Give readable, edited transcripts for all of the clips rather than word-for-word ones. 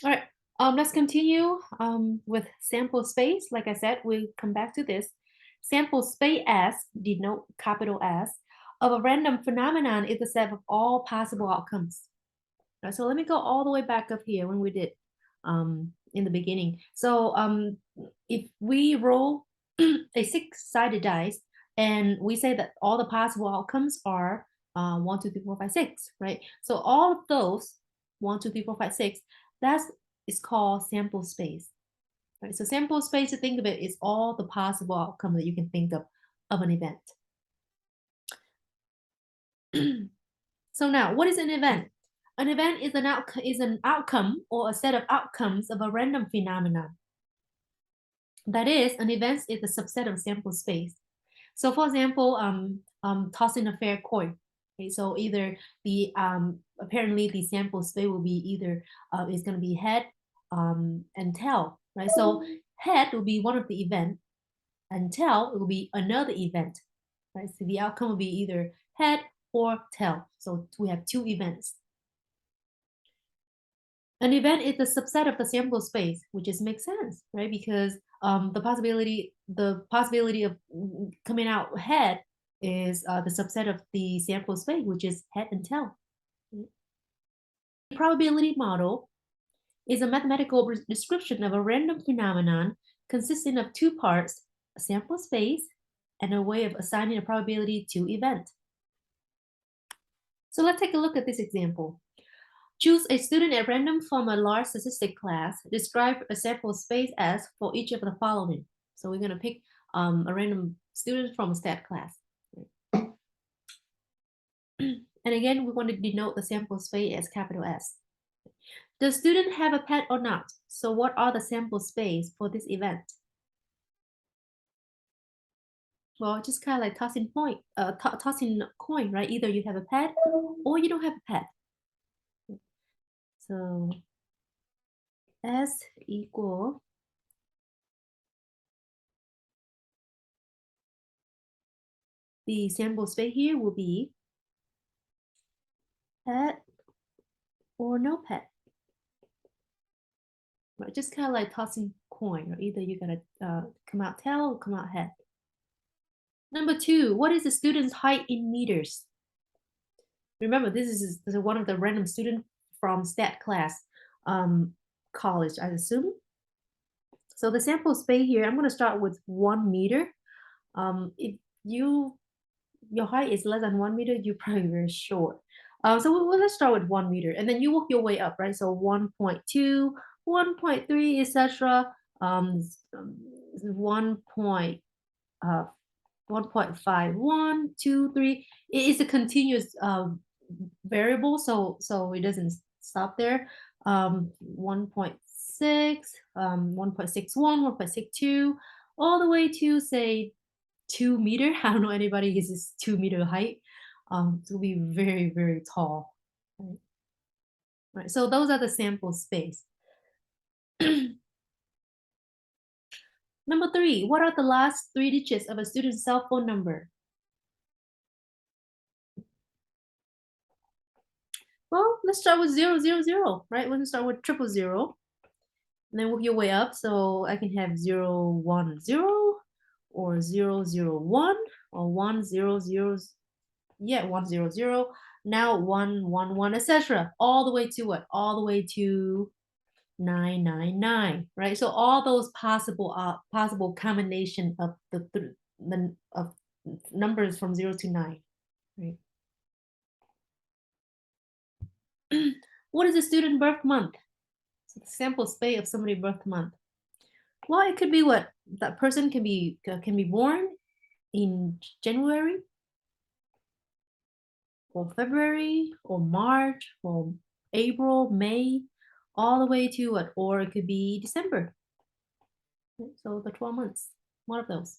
All right, let's continue with sample space. Like I said, we'll come back to this. Sample space S, denote capital S, of a random phenomenon is the set of all possible outcomes. All right, so let me go all the way back up here when we did in the beginning. So if we roll a six-sided dice and we say that all the possible outcomes are 1, 2, 3, 4, 5, 6, right? So all of those 1, 2, 3, 4, 5, 6, that's is called sample space. Right? So sample space, to think of it, is all the possible outcome that you can think of an event. So now, what is an event? An event is an outcome or a set of outcomes of a random phenomenon. That is, an event is a subset of sample space. So, for example, tossing a fair coin. Okay, so either the apparently the sample space will be either is going to be head and tail, right? So head will be one of the event, and tail will be another event, right? So the outcome will be either head or tail. So we have two events. An event is a subset of the sample space, which just makes sense, right? Because the possibility of coming out head is the subset of the sample space, which is head and tail. The probability model is a mathematical description of a random phenomenon consisting of two parts, a sample space and a way of assigning a probability to event. So let's take a look at this example. Choose a student at random from a large statistic class. Describe a sample space S for each of the following. So we're going to pick a random student from a stat class. And again, we want to denote the sample space as capital S. Does student have a pet or not? So what are the sample space for this event? Well, just kind of like tossing a coin, right? Either you have a pet or you don't have a pet. So S equal the sample space here will be pet or no pet. Right, just kind of like tossing coin, or either you're gonna come out tail or come out head. Number two, what is the student's height in meters? Remember, this is one of the random student from stat class, college, I assume. So the sample space here, I'm gonna start with 1 meter. If your height is less than 1 meter, you're probably very short. So let's start with 1 meter, and then you work your way up, right? So 1.2, 1.3, etc. 1 point, uh, 1.5, 1, 2, 3. It is a continuous variable, so it doesn't stop there. 1.6, 1.61, 1.62, all the way to say 2 meter. I don't know anybody who's this 2 meter height. To be very, very tall. Right? Right. So those are the sample space. Number three, what are the last 3 digits of a student's cell phone number? Well, let's start with 000, right? Let's start with 000, and then work your way up. So I can have 010 or 001 or 100. Yeah, 100. Now 111, etc. All the way to what? All the way to 999, right? So all those possible combination of the of numbers from 0 to 9, right? What is a student birth month? So the sample space of somebody birth month. Well, it could be what that person can be born in January or February or March or April, May, all the way to what? Or it could be December. So the 12 months, one of those.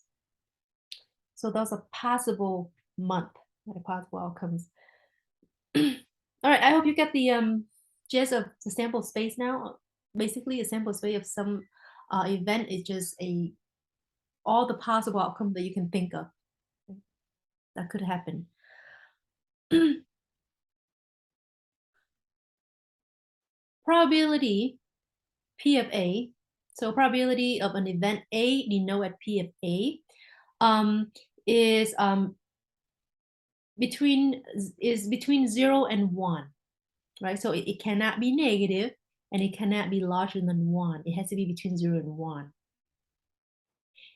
So those are possible month, possible outcomes. All right, I hope you get the gist of the sample space now. Basically, a sample space of some event is just all the possible outcomes that you can think of that could happen. Probability P of A. So probability of an event A denoted at P of A is between 0 and 1, right? So it cannot be negative and it cannot be larger than 1. It has to be between 0 and 1.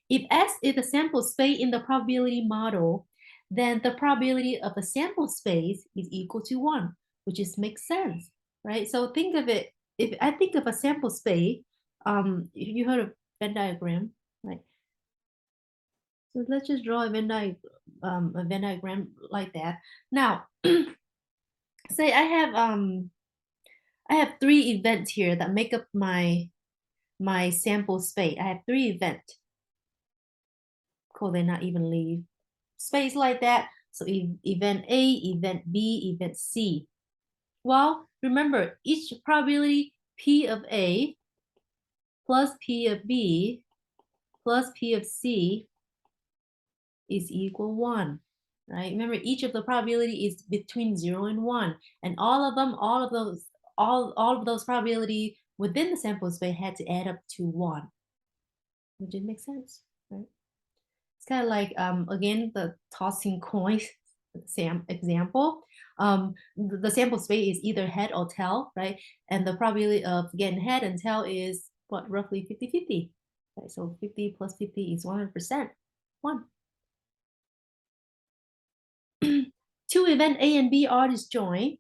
If S is the sample space in the probability model, then the probability of the sample space is equal to 1, which just makes sense, right? So think of it, if I think of a sample space, if you heard of Venn diagram, right? So let's just draw a Venn diagram like that. Now, say I have 3 events here that make up my sample space. I have 3 events. Cool, they're not evenly spaced like that. So event A, event B, event C. Well, remember each probability P of A plus P of B plus P of C is equal 1, right? Remember, each of the probability is between 0 and 1, and all of those probability within the sample space had to add up to 1. Which it makes sense, right? It's kind of like again the tossing coins example. The sample space is either head or tail, right? And the probability of getting head and tail is what, roughly 50-50. Right? So 50 plus 50 is 100%. 1. Two event A and B are disjoint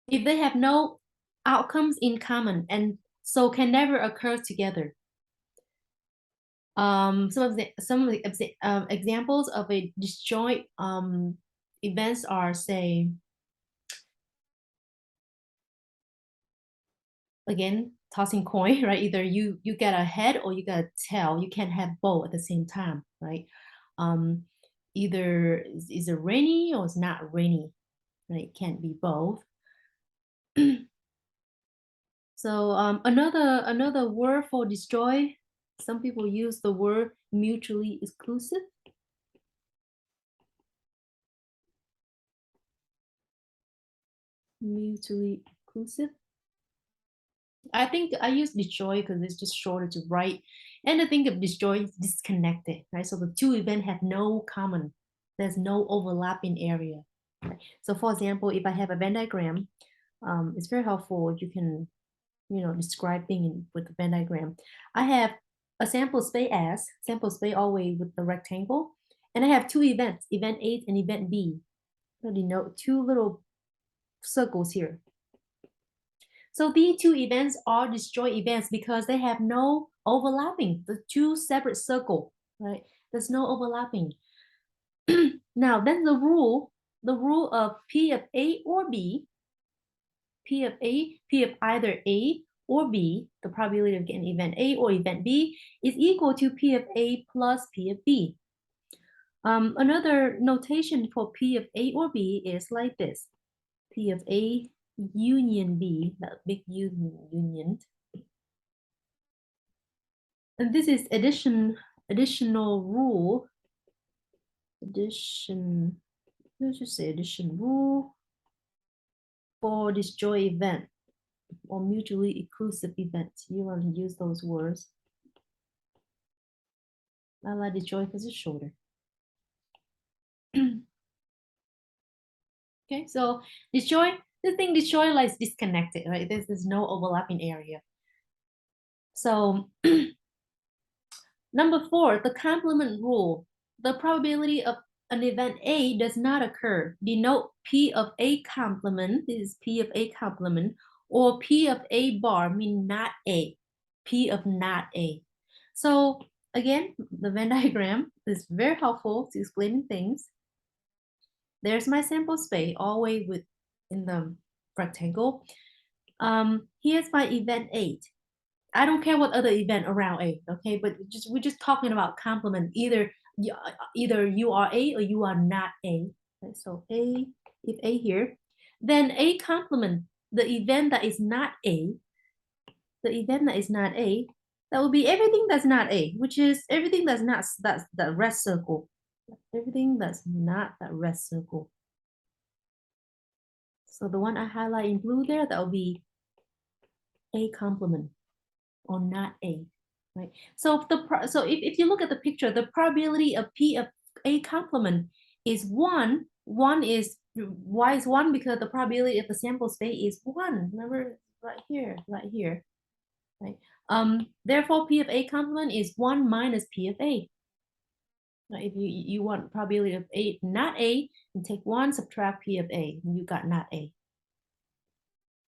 if they have no outcomes in common and so can never occur together. Some examples of a disjoint events are, say, again, tossing coin, right? Either you get a head or you get a tail. You can't have both at the same time, right? Either is it rainy or it's not rainy, right? It can't be both. So another word for destroy, some people use the word mutually exclusive. Mutually exclusive. I think I use destroy because it's just shorter to write. And I think of destroy is disconnected, right? So the two events have no common. There's no overlapping area. Right? So for example, if I have a Venn diagram, it's very helpful. You can, describe things with the Venn diagram. I have a sample space S, sample space always with the rectangle. And I have 2 events, event A and event B. So denote 2 little circles here. So these 2 events are disjoint events because they have no overlapping, the 2 separate circles, right? There's no overlapping. Now, then the rule of P of A or B, P of either A or B, the probability of getting event A or event B is equal to P of A plus P of B. Another notation for P of A or B is like this. P of A union B, that big union. And this is additional rule. Let's just say addition rule for disjoint event or mutually exclusive events. You want to use those words. I like disjoint because it's shorter. Okay, so disjoint, the thing disjoint like disconnected, right? There's no overlapping area. So number 4, the complement rule. The probability of an event A does not occur. Denote P of A complement, this is P of A complement, or P of A bar, mean not A, P of not A. So again, the Venn diagram is very helpful to explaining things. There's my sample space all the way in the rectangle. Here's my event 8. I don't care what other event around A, okay? But we're just talking about complement. Either you are A or you are not A. Okay, so A, if A here, then A complement the event that is not A. The event that is not A, that will be everything that's not A, which is everything that's not that red circle. Everything that's not that red circle. So the one I highlight in blue there, that will be A complement or not A, right? So if you look at the picture, the probability of P of A complement is 1. 1 is, why is 1? Because the probability of the sample space is 1. Remember, right here, right? Therefore, P of A complement is 1 minus P of A. Now, if you want probability of A not A, you take 1, subtract P of A, and you got not A.